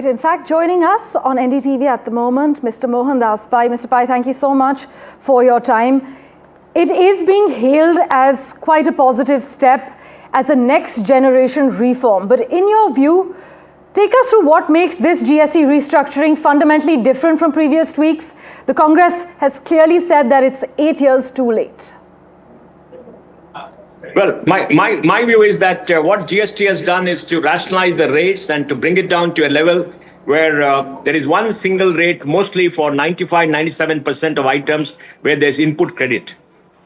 In fact, joining us on NDTV at the moment, Mr. Mohandas Pai. Mr. Pai, thank you so much for your time. It is being hailed as quite a positive step, as a next generation reform. But in your view, take us through what makes this GST restructuring fundamentally different from previous tweaks. The Congress has clearly said that it's 8 years too late. Well, my view is that what GST has done is to rationalize the rates and to bring it down to a level where there is one single rate, mostly for 95-97% of items where there's input credit.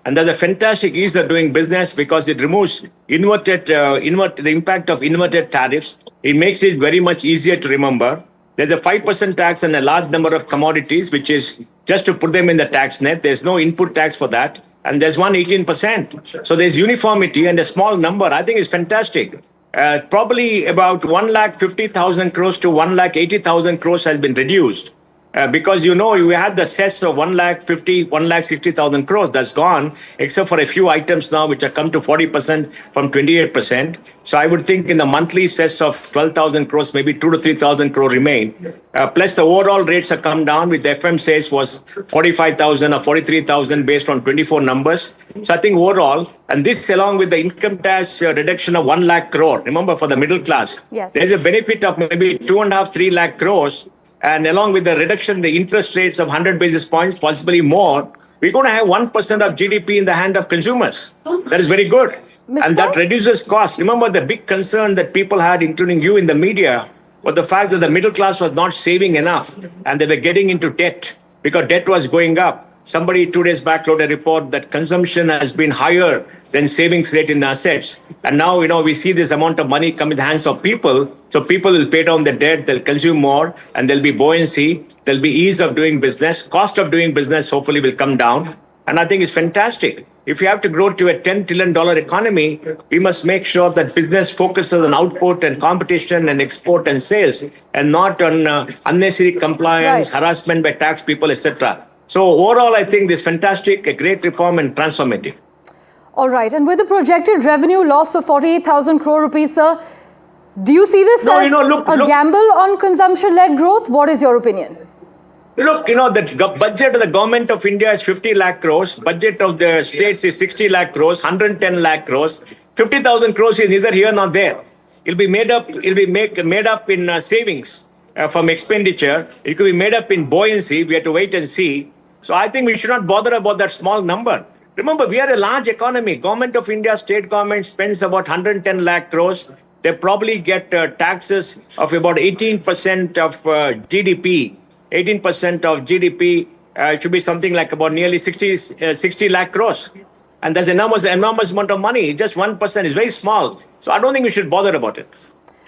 And there's a fantastic ease of doing business because it removes the impact of inverted tariffs. It makes it very much easier to remember. There's a 5% tax on a large number of commodities, which is just to put them in the tax net. There's no input tax for that. And there's 18%. So there's uniformity and a small number. I think it's fantastic. Probably about 150,000 crores to 180,000 crores has been reduced. Because, we had the cess of 160,000 crores. That's gone, except for a few items now, which have come to 40% from 28%. So I would think in the monthly cess of 12,000 crores, maybe 2,000 to 3,000 crore remain. Plus the overall rates have come down, with the FM says was 45,000 or 43,000 based on 24 numbers. So I think overall, and this along with the income tax reduction of 1 lakh crore, remember for the middle class, yes, there's a benefit of maybe 2.5, 3 lakh crores. And along with the reduction in the interest rates of 100 basis points, possibly more, we're going to have 1% of GDP in the hand of consumers. That is very good. And that reduces costs. Remember, the big concern that people had, including you in the media, was the fact that the middle class was not saving enough and they were getting into debt because debt was going up. Somebody 2 days back wrote a report that consumption has been higher than savings rate in assets. And now, we see this amount of money come in the hands of people. So people will pay down the debt, they'll consume more, and there'll be buoyancy, there'll be ease of doing business. Cost of doing business hopefully will come down. And I think it's fantastic. If you have to grow to a $10 trillion economy, we must make sure that business focuses on output and competition and export and sales, and not on unnecessary compliance, harassment by tax people, etc. So overall, I think this is fantastic, a great reform and transformative. All right. And with the projected revenue loss of 48,000 crore rupees, sir, do you see this as a gamble on consumption-led growth? What is your opinion? Look, the budget of the government of India is 50 lakh crores. Budget of the states is 60 lakh crores, 110 lakh crores. 50,000 crores is neither here nor there. It'll be made up in savings from expenditure. It could be made up in buoyancy. We have to wait and see. So I think we should not bother about that small number. Remember, we are a large economy. Government of India, state government spends about 110 lakh crores. They probably get taxes of about 18% of GDP. 18% of GDP should be something like about nearly 60 lakh crores. And that's enormous amount of money. Just 1% is very small. So I don't think we should bother about it.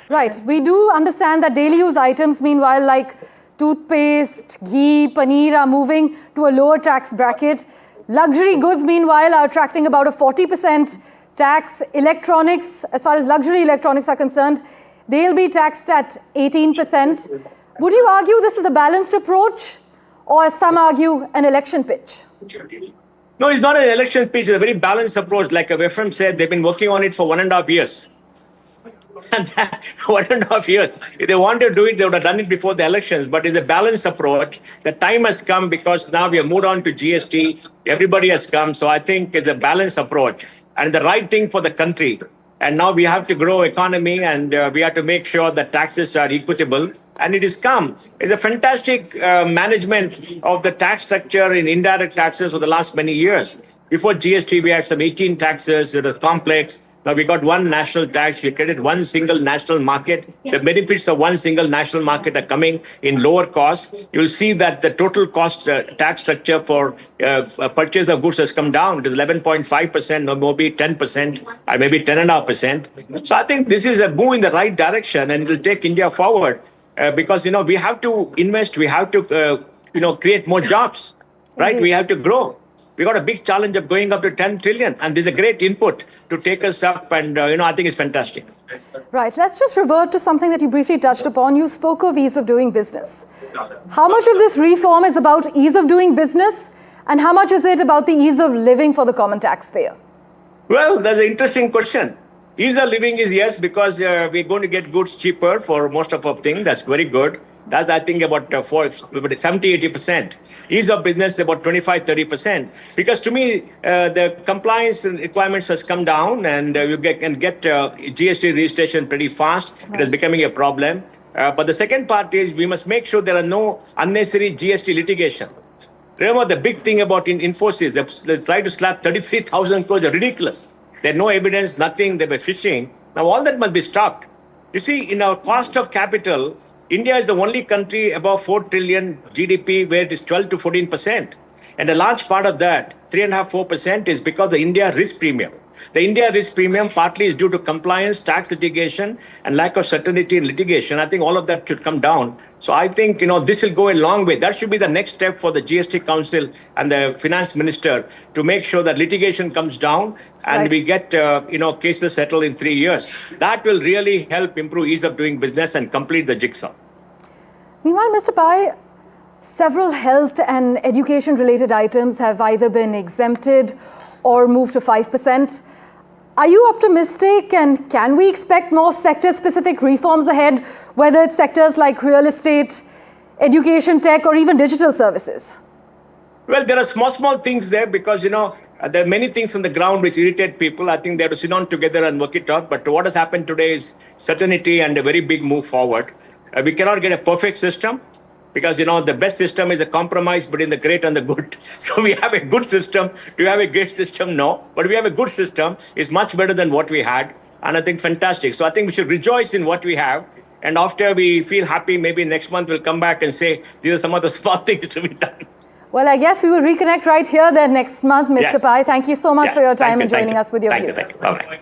Right. We do understand that daily use items, meanwhile, like toothpaste, ghee, paneer, are moving to a lower tax bracket. Luxury goods, meanwhile, are attracting about a 40% tax. Electronics, as far as luxury electronics are concerned, they'll be taxed at 18%. Would you argue this is a balanced approach, or as some argue, an election pitch? No, it's not an election pitch. It's a very balanced approach. Like Ephraim said, they've been working on it for 1.5 years. And 1.5 years. If they wanted to do it, they would have done it before the elections. But it's a balanced approach. The time has come because now we have moved on to GST. Everybody has come. So I think it's a balanced approach and the right thing for the country. And now we have to grow economy, and we have to make sure that taxes are equitable. And it has come. It's a fantastic management of the tax structure in indirect taxes for the last many years. Before GST, we had some 18 taxes that are complex. Now we got one national tax. We created one single national market. The benefits of one single national market are coming in lower cost. You'll see that the total cost tax structure for purchase of goods has come down. It is 11.5%, or maybe 10%, or maybe 10.5%. So I think this is a move in the right direction, and it will take India forward because we have to invest. We have to create more jobs, right? We have to grow. We got a big challenge of going up to 10 trillion, and this is a great input to take us up, and I think it's fantastic. Right. Let's just revert to something that you briefly touched upon. You spoke of ease of doing business. How much of this reform is about ease of doing business, and how much is it about the ease of living for the common taxpayer? Well, that's an interesting question. Ease of living is yes, because we're going to get goods cheaper for most of our things. That's very good. That's, I think, about 70-80%. Ease of business about 25-30%. Because to me, the compliance requirements has come down, and you can get GST registration pretty fast. It is becoming a problem. But the second part is we must make sure there are no unnecessary GST litigation. Remember the big thing about Infosys, they try to slap 33,000 crores, they're ridiculous. There's no evidence, nothing, they were fishing. Now all that must be stopped. You see, in our cost of capital, India is the only country above 4 trillion GDP where it is 12 to 14%. And a large part of that, 3.5-4%, is because of the India risk premium. The India risk premium partly is due to compliance, tax litigation, and lack of certainty in litigation. I think all of that should come down. So I think, this will go a long way. That should be the next step for the GST Council and the Finance Minister to make sure that litigation comes down and we get, cases settled in 3 years. That will really help improve ease of doing business and complete the jigsaw. Meanwhile, Mr. Pai, several health and education-related items have either been exempted or moved to 5%. Are you optimistic, and can we expect more sector-specific reforms ahead, whether it's sectors like real estate, education, tech, or even digital services? Well, there are small things there because, there are many things on the ground which irritate people. I think they have to sit down together and work it out. But what has happened today is certainty and a very big move forward. We cannot get a perfect system because, the best system is a compromise between the great and the good. So we have a good system. Do you have a great system? No. But we have a good system. It's much better than what we had. And I think fantastic. So I think we should rejoice in what we have. And after we feel happy, maybe next month we'll come back and say, these are some of the small things to be done. Well, I guess we will reconnect right here then next month, Mr. Yes. Pai. Thank you so much for your time and joining us with your views. Thank you. Bye-bye.